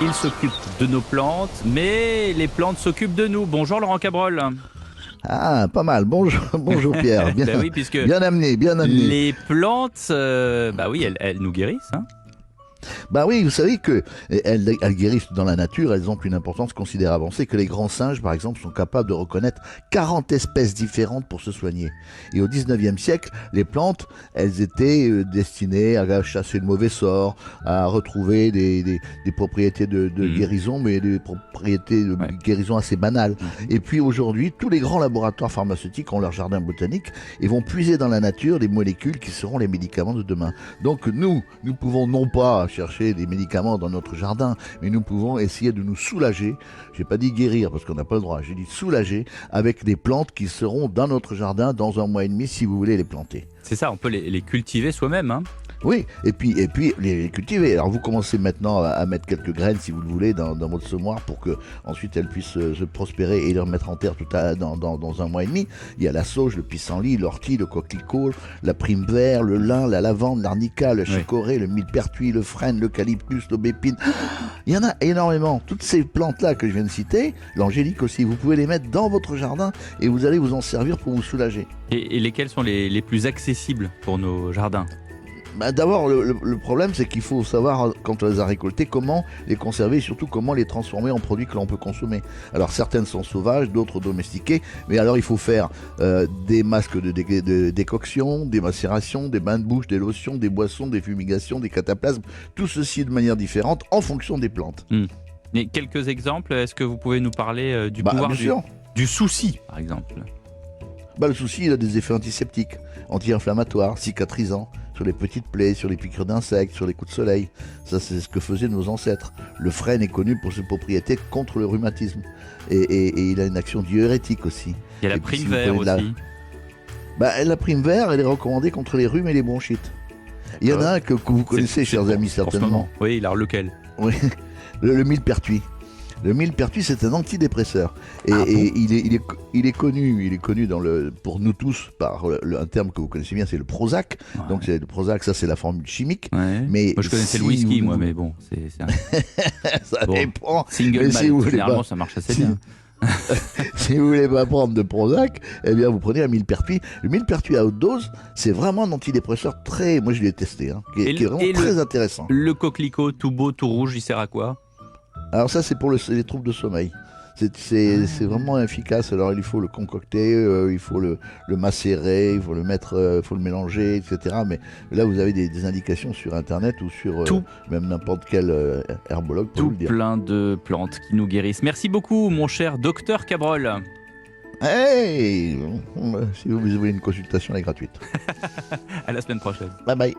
Il s'occupe de nos plantes, mais les plantes s'occupent de nous. Bonjour Laurent Cabrol. Ah, pas mal. Bonjour, bonjour Pierre. Bien, Ben oui, puisque bien amené, bien amené. les plantes, bah oui, elles nous guérissent. Hein. Bah oui, vous savez que elles guérissent dans la nature, elles ont une importance considérable. On sait que les grands singes, par exemple, sont capables de reconnaître 40 espèces différentes pour se soigner. Et au 19e siècle, les plantes, elles étaient destinées à chasser le mauvais sort, à retrouver des propriétés de guérison, mais des propriétés de guérison assez banales. Et puis aujourd'hui, tous les grands laboratoires pharmaceutiques ont leur jardin botanique et vont puiser dans la nature des molécules qui seront les médicaments de demain. Donc nous pouvons non pas chercher des médicaments dans notre jardin, mais nous pouvons essayer de nous soulager. J'ai pas dit guérir parce qu'on n'a pas le droit, j'ai dit soulager avec des plantes qui seront dans notre jardin dans 1 mois et demi si vous voulez les planter. C'est ça, on peut les cultiver soi-même. Hein. Oui, et puis les cultiver. Alors vous commencez maintenant à mettre quelques graines si vous le voulez dans votre semoir pour que ensuite elles puissent se prospérer et les remettre en terre dans 1 mois et demi. Il y a la sauge, le pissenlit, l'ortie, le coquelicot, la prime vert, le lin, la lavande, l'arnica, le chicorée, le millepertuis, le frêne, l'eucalyptus, l'aubépine. Il y en a énormément. Toutes ces plantes-là que je viens de citer, l'angélique aussi, vous pouvez les mettre dans votre jardin et vous allez vous en servir pour vous soulager. Et lesquelles sont les plus accessibles pour nos jardins ? Bah d'abord, le problème, c'est qu'il faut savoir, quand on les a récoltées, comment les conserver et surtout comment les transformer en produits que l'on peut consommer. Alors certaines sont sauvages, d'autres domestiquées, mais alors il faut faire des masques de décoction, des macérations, des bains de bouche, des lotions, des boissons, des fumigations, des cataplasmes, tout ceci de manière différente en fonction des plantes. Et quelques exemples, est-ce que vous pouvez nous parler du pouvoir du souci, par exemple ? Le souci, il a des effets antiseptiques, anti-inflammatoires, cicatrisants, sur les petites plaies, sur les piqûres d'insectes, sur les coups de soleil. Ça, c'est ce que faisaient nos ancêtres. Le frêne est connu pour ses propriétés contre le rhumatisme. Et il a une action diurétique aussi. Il y a la prime vert aussi. La prime vert, elle est recommandée contre les rhumes et les bronchites. Il y en a un que vous connaissez, chers amis, certainement. Oui, alors lequel ? Oui, le millepertuis. Le millepertuis, c'est un antidépresseur. Et il est connu pour nous tous par un terme que vous connaissez bien, c'est le Prozac. Ouais. Donc le Prozac, ça c'est la formule chimique. Ouais. Mais moi je connaissais le whisky, mais bon, c'est ça dépend. Single malt, généralement ça marche assez bien. Si vous voulez pas prendre de Prozac, eh bien vous prenez un millepertuis. Le millepertuis à haute dose, c'est vraiment un antidépresseur moi je l'ai testé, qui est vraiment très intéressant. Le coquelicot tout beau, tout rouge, il sert à quoi ? Alors ça c'est pour les troubles de sommeil. C'est vraiment efficace. Alors il faut le concocter, il faut le macérer, il faut le mettre, faut le mélanger, etc. Mais là vous avez des indications sur internet ou sur même n'importe quel herbologue. Tout plein de plantes qui nous guérissent. Merci beaucoup mon cher docteur Cabrol. Hey, si vous voulez une consultation, elle est gratuite. À la semaine prochaine. Bye bye.